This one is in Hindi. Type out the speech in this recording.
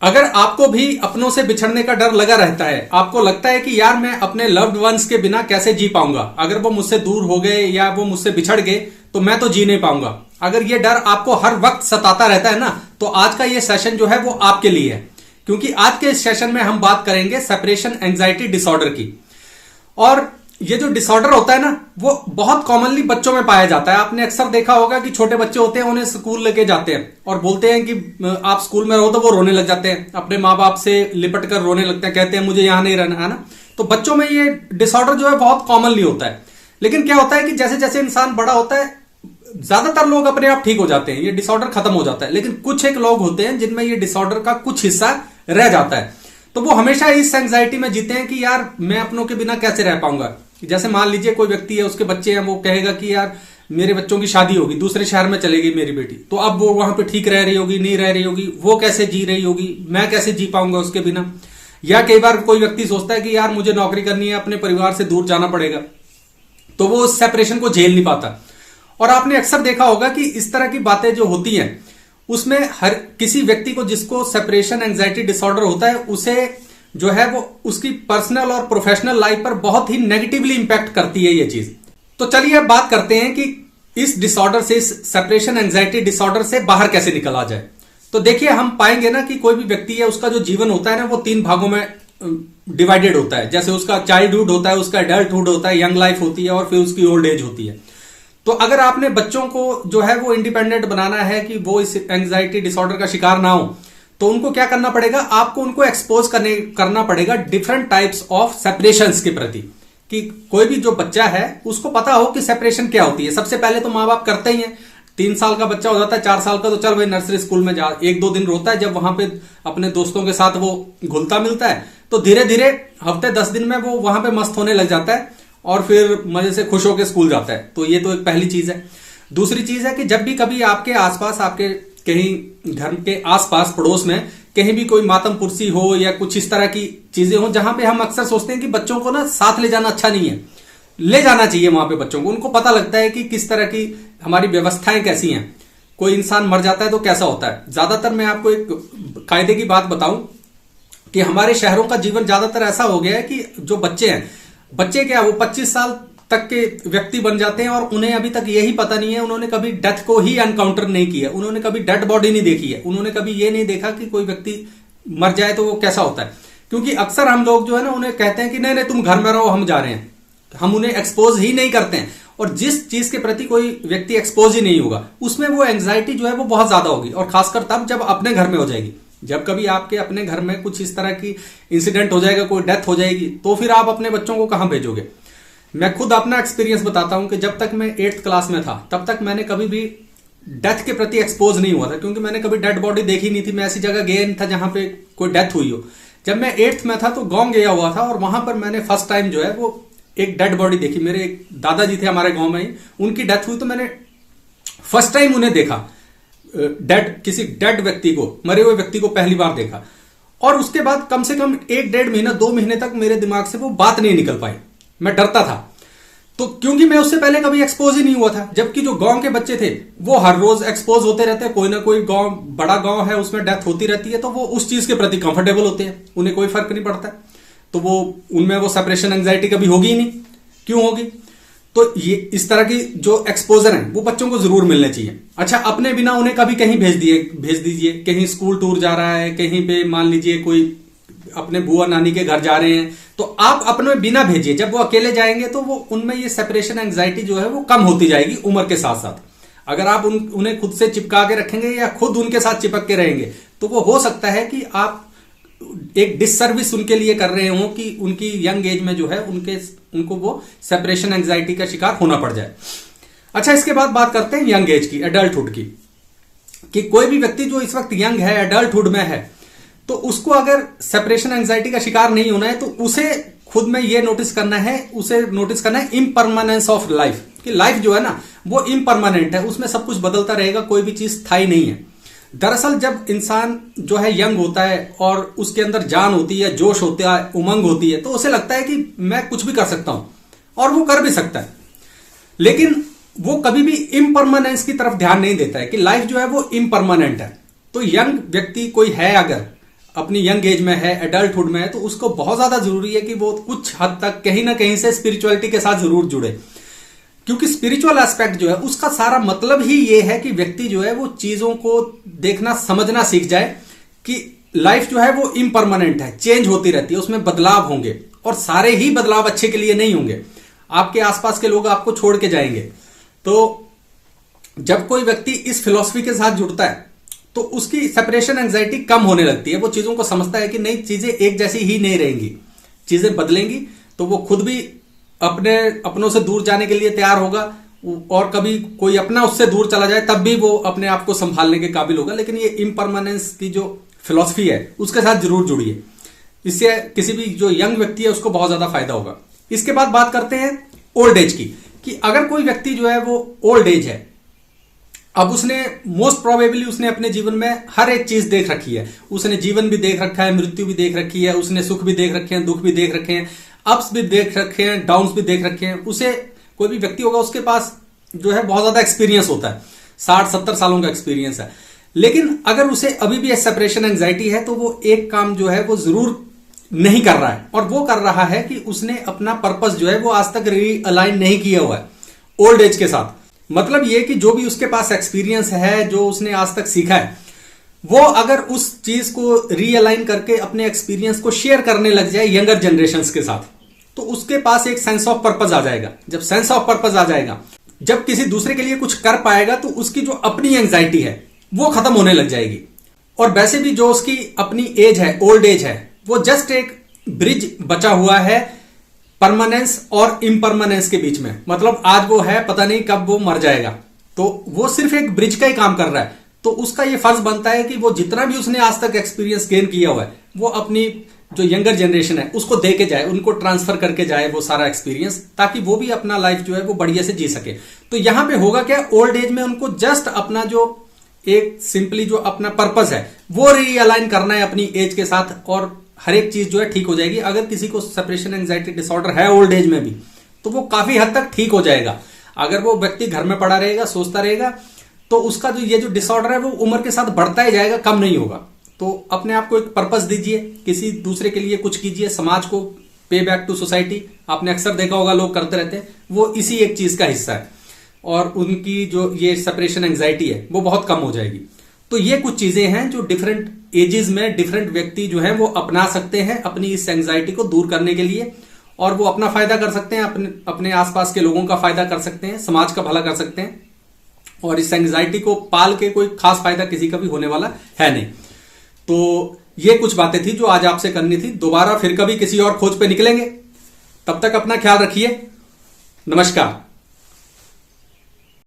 अगर आपको भी अपनों से बिछड़ने का डर लगा रहता है, आपको लगता है कि यार मैं अपने लव्ड वंस के बिना कैसे जी पाऊंगा, अगर वो मुझसे दूर हो गए या वो मुझसे बिछड़ गए तो मैं तो जी नहीं पाऊंगा, अगर ये डर आपको हर वक्त सताता रहता है ना, तो आज का ये सेशन जो है वो आपके लिए है। क्योंकि आज के इस सेशन में हम बात करेंगे सेपरेशन एंजाइटी डिसऑर्डर की। और ये जो डिसऑर्डर होता है ना, वो बहुत कॉमनली बच्चों में पाया जाता है। आपने अक्सर देखा होगा कि छोटे बच्चे होते हैं, उन्हें स्कूल लेके जाते हैं और बोलते हैं कि आप स्कूल में रहो, तो वो रोने लग जाते हैं, अपने माँ बाप से लिपट कर रोने लगते हैं, कहते हैं मुझे यहां नहीं रहना है ना। तो बच्चों में ये डिसऑर्डर जो है बहुत कॉमनली होता है। लेकिन क्या होता है कि जैसे जैसे इंसान बड़ा होता है, ज्यादातर लोग अपने आप ठीक हो जाते हैं, ये डिसऑर्डर खत्म हो जाता है। लेकिन कुछ एक लोग होते हैं जिनमें ये डिसऑर्डर का कुछ हिस्सा रह जाता है, तो वो हमेशा इस एंजाइटी में जीते हैं कि यार मैं अपनों के बिना कैसे रह पाऊंगा। जैसे मान लीजिए कोई व्यक्ति है, उसके बच्चे हैं, वो कहेगा कि यार मेरे बच्चों की शादी होगी, दूसरे शहर में चलेगी मेरी बेटी, तो अब वो वहां पे ठीक रह रही होगी, नहीं रह रही होगी, वो कैसे जी रही होगी, मैं कैसे जी पाऊंगा उसके बिना। या कई बार कोई व्यक्ति सोचता है कि यार मुझे नौकरी करनी है, अपने परिवार से दूर जाना पड़ेगा, तो वो उस सेपरेशन को झेल नहीं पाता। और आपने अक्सर देखा होगा कि इस तरह की बातें जो होती हैं, उसमें हर किसी व्यक्ति को जिसको सेपरेशन एंजाइटी डिसऑर्डर होता है, उसे जो है वो उसकी पर्सनल और प्रोफेशनल लाइफ पर बहुत ही नेगेटिवली इंपैक्ट करती है ये चीज। तो चलिए अब बात करते हैं कि इस डिसऑर्डर से, इस सेपरेशन एंजाइटी डिसऑर्डर से बाहर कैसे निकला जाए। तो देखिए, हम पाएंगे ना कि कोई भी व्यक्ति है, उसका जो जीवन होता है ना, वो 3 भागों में डिवाइडेड होता है। जैसे उसका चाइल्डहुड होता है, उसका एडल्टहुड होता है, यंग लाइफ होती है, और फिर उसकी ओल्ड एज होती है। तो अगर आपने बच्चों को जो है वो इंडिपेंडेंट बनाना है कि वो इस एंजाइटी डिसऑर्डर का शिकार ना हो, तो उनको क्या करना पड़ेगा, आपको उनको एक्सपोज करना पड़ेगा डिफरेंट टाइप्स ऑफ सेपरेशंस के प्रति, कि कोई भी जो बच्चा है उसको पता हो कि सेपरेशन क्या होती है। सबसे पहले तो माँ बाप करते ही हैं। 3 साल का बच्चा हो जाता है, 4 साल का, तो चल भाई नर्सरी स्कूल में जा, 1-2 दिन रोता है, जब वहां पे अपने दोस्तों के साथ वो घुलता मिलता है, तो धीरे धीरे हफ्ते 10 दिन में वो वहां पे मस्त होने लग जाता है और फिर मजे से खुश होकर स्कूल जाता है। तो ये तो एक पहली चीज है। दूसरी चीज है कि जब भी कभी आपके आसपास, आपके कहीं घर के आसपास पड़ोस में कहीं भी कोई मातम पुरसी हो या कुछ इस तरह की चीजें हो, जहां पे हम अक्सर सोचते हैं कि बच्चों को ना साथ ले जाना अच्छा नहीं है, ले जाना चाहिए वहां पे बच्चों को। उनको पता लगता है कि किस तरह की हमारी व्यवस्थाएं कैसी हैं। कोई इंसान मर जाता है तो कैसा होता है। ज्यादातर मैं आपको एक कायदे की बात बताऊं कि हमारे शहरों का जीवन ज्यादातर ऐसा हो गया है कि जो बच्चे हैं, बच्चे क्या, वो 25 साल तक के व्यक्ति बन जाते हैं और उन्हें अभी तक यही पता नहीं है, उन्होंने कभी डेथ को ही एनकाउंटर नहीं किया, उन्होंने कभी डेड बॉडी नहीं देखी है, उन्होंने कभी ये नहीं देखा कि कोई व्यक्ति मर जाए तो वो कैसा होता है। क्योंकि अक्सर हम लोग जो है ना, उन्हें कहते हैं कि नहीं नहीं तुम घर में रहो, हम जा रहे हैं, हम उन्हें एक्सपोज ही नहीं करते हैं। और जिस चीज के प्रति कोई व्यक्ति एक्सपोज ही नहीं होगा, उसमें वो एंग्जाइटी जो है वो बहुत ज्यादा होगी, और खासकर तब जब अपने घर में हो जाएगी। जब कभी आपके अपने घर में कुछ इस तरह की इंसिडेंट हो जाएगा, कोई डेथ हो जाएगी, तो फिर आप अपने बच्चों को कहां भेजोगे। मैं खुद अपना एक्सपीरियंस बताता हूं कि जब तक मैं 8th क्लास में था, तब तक मैंने कभी भी डेथ के प्रति एक्सपोज नहीं हुआ था, क्योंकि मैंने कभी डेड बॉडी देखी नहीं थी। मैं ऐसी जगह गया नहीं था जहां पे कोई डेथ हुई हो। जब मैं 8th में था तो गांव गया हुआ था, और वहां पर मैंने फर्स्ट टाइम जो है वो एक डेड बॉडी देखी। मेरे एक दादाजी थे हमारे गांव में ही, उनकी डेथ हुई, तो मैंने फर्स्ट टाइम उन्हें देखा, किसी डेड व्यक्ति को, मरे हुए व्यक्ति को पहली बार देखा। और उसके बाद कम से कम 1-1.5 महीना, 2 महीने तक मेरे दिमाग से वो बात नहीं निकल पाई। मैं डरता था, तो क्योंकि मैं उससे पहले कभी एक्सपोज ही नहीं हुआ था। जबकि जो गांव के बच्चे थे वो हर रोज एक्सपोज होते रहते हैं, कोई ना कोई गांव, बड़ा गांव है, उसमें डेथ होती रहती है, तो वो उस चीज के प्रति कंफर्टेबल होते हैं, उन्हें कोई फर्क नहीं पड़ता। तो वो उनमें वो सेपरेशन एंजाइटी कभी होगी ही नहीं। क्यों होगी? तो ये इस तरह की जो एक्सपोजर है वो बच्चों को जरूर मिलने चाहिए। अच्छा, अपने बिना उन्हें कभी कहीं भेज दीजिए, कहीं स्कूल टूर जा रहा है, कहीं पे मान लीजिए कोई अपने बुआ नानी के घर जा रहे हैं, तो आप अपने बिना भेजिए। जब वो अकेले जाएंगे तो वो उनमें ये सेपरेशन एंजाइटी जो है वो कम होती जाएगी उम्र के साथ साथ। अगर आप उन्हें खुद से चिपका के रखेंगे या खुद उनके साथ चिपक के रहेंगे, तो वो हो सकता है कि आप एक डिससर्विस उनके लिए कर रहे हो कि उनकी यंग एज में जो है उनको वो सेपरेशन एंजाइटी का शिकार होना पड़ जाए। अच्छा, इसके बाद बात करते हैं यंग एज की, एडल्टहुड की, कि कोई भी व्यक्ति जो इस वक्त यंग है, एडल्टहुड में है, तो उसको अगर सेपरेशन एंजाइटी का शिकार नहीं होना है, तो उसे खुद में ये नोटिस करना है इम्परमानेंस ऑफ लाइफ, कि लाइफ जो है ना वो इम्परमानेंट है, उसमें सब कुछ बदलता रहेगा, कोई भी चीज स्थायी नहीं है। दरअसल जब इंसान जो है यंग होता है और उसके अंदर जान होती है, जोश होता है, उमंग होती है, तो उसे लगता है कि मैं कुछ भी कर सकता हूं, और वो कर भी सकता है। लेकिन वो कभी भी इम्परमानेंस की तरफ ध्यान नहीं देता है कि लाइफ जो है वो इम्परमानेंट है। तो यंग व्यक्ति कोई है, अगर अपनी यंग एज में है, एडल्टहुड में है, तो उसको बहुत ज्यादा जरूरी है कि वो कुछ हद तक कहीं ना कहीं से स्पिरिचुअलिटी के साथ जरूर जुड़े, क्योंकि स्पिरिचुअल एस्पेक्ट जो है उसका सारा मतलब ही ये है कि व्यक्ति जो है वो चीजों को देखना समझना सीख जाए कि लाइफ जो है वो इम्परमानेंट है, चेंज होती रहती है, उसमें बदलाव होंगे और सारे ही बदलाव अच्छे के लिए नहीं होंगे। आपके आसपास के लोग आपको छोड़ के जाएंगे। तो जब कोई व्यक्ति इस फिलॉसफी के साथ जुड़ता है तो उसकी सेपरेशन एंजाइटी कम होने लगती है। वो चीजों को समझता है कि नहीं, चीजें एक जैसी ही नहीं रहेंगी, चीजें बदलेंगी, तो वो खुद भी अपनों से दूर जाने के लिए तैयार होगा, और कभी कोई अपना उससे दूर चला जाए तब भी वो अपने आप को संभालने के काबिल होगा। लेकिन ये इम्परमानेंस की जो फिलॉसफी है उसके साथ जरूर जुड़िए, इससे किसी भी जो यंग व्यक्ति है उसको बहुत ज्यादा फायदा होगा। इसके बाद बात करते हैं ओल्ड एज की, कि अगर कोई व्यक्ति जो है वो ओल्ड एज है, अब उसने मोस्ट प्रोबेबली उसने अपने जीवन में हर एक चीज देख रखी है, उसने जीवन भी देख रखा है, मृत्यु भी देख रखी है, उसने सुख भी देख रखे हैं, दुख भी देख रखे हैं, अप्स भी देख रखे हैं, डाउन्स भी देख रखे हैं। उसे कोई भी व्यक्ति होगा उसके पास जो है बहुत ज्यादा एक्सपीरियंस होता है, 60-70 सालों का एक्सपीरियंस है। लेकिन अगर उसे अभी भी सेपरेशन एंजाइटी है तो वो एक काम जो है वो जरूर नहीं कर रहा है, और वो कर रहा है कि उसने अपना पर्पस जो है वो आज तक रीअलाइन नहीं किया हुआ है ओल्ड एज के साथ। मतलब ये कि जो भी उसके पास एक्सपीरियंस है, जो उसने आज तक सीखा है, वो अगर उस चीज को रीअलाइन करके अपने एक्सपीरियंस को शेयर करने लग जाए यंगर जनरेशंस के साथ, तो उसके पास एक सेंस ऑफ पर्पस आ जाएगा। जब सेंस ऑफ पर्पस आ जाएगा, जब किसी दूसरे के लिए कुछ कर पाएगा, तो उसकी जो अपनी एंजाइटी है वो खत्म होने लग जाएगी। और वैसे भी जो उसकी अपनी एज है, ओल्ड एज है, वो जस्ट एक ब्रिज बचा हुआ है परमानेंस और इम्परमानेंस के बीच में। मतलब आज वो है, पता नहीं कब वो मर जाएगा, तो वो सिर्फ एक ब्रिज का ही काम कर रहा है। तो उसका ये फर्ज बनता है कि वो जितना भी उसने आज तक एक्सपीरियंस गेन किया हुआ है वो अपनी जो यंगर जनरेशन है उसको दे के जाए, उनको ट्रांसफर करके जाए वो सारा एक्सपीरियंस, ताकि वो भी अपना लाइफ जो है वो बढ़िया से जी सके। तो यहां पे होगा क्या, ओल्ड एज में उनको जस्ट अपना जो एक सिंपली जो अपना पर्पस है वो रीअलाइन करना है अपनी एज के साथ, और हर एक चीज जो है ठीक हो जाएगी। अगर किसी को सेपरेशन एंजाइटी डिसऑर्डर है ओल्ड एज में भी, तो वो काफी हद तक ठीक हो जाएगा। अगर वो व्यक्ति घर में पड़ा रहेगा, सोचता रहेगा, तो उसका जो ये जो डिसऑर्डर है वो उम्र के साथ बढ़ता ही जाएगा, कम नहीं होगा। तो अपने आप को एक पर्पस दीजिए, किसी दूसरे के लिए कुछ कीजिए, समाज को पे बैक टू सोसाइटी। आपने अक्सर देखा होगा लोग करते रहते हैं, वो इसी एक चीज का हिस्सा है, और उनकी जो ये सेपरेशन एंजाइटी है वो बहुत कम हो जाएगी। तो ये कुछ चीजें हैं जो डिफरेंट एजेस में डिफरेंट व्यक्ति जो है वो अपना सकते हैं अपनी इस एंजाइटी को दूर करने के लिए, और वो अपना फायदा कर सकते हैं, अपने आसपास के लोगों का फायदा कर सकते हैं, समाज का भला कर सकते हैं। और इस एंजाइटी को पाल के कोई खास फायदा किसी का भी होने वाला है नहीं। तो ये कुछ बातें थी जो आज आपसे करनी थी। दोबारा फिर कभी किसी और खोज पे निकलेंगे, तब तक अपना ख्याल रखिए। नमस्कार।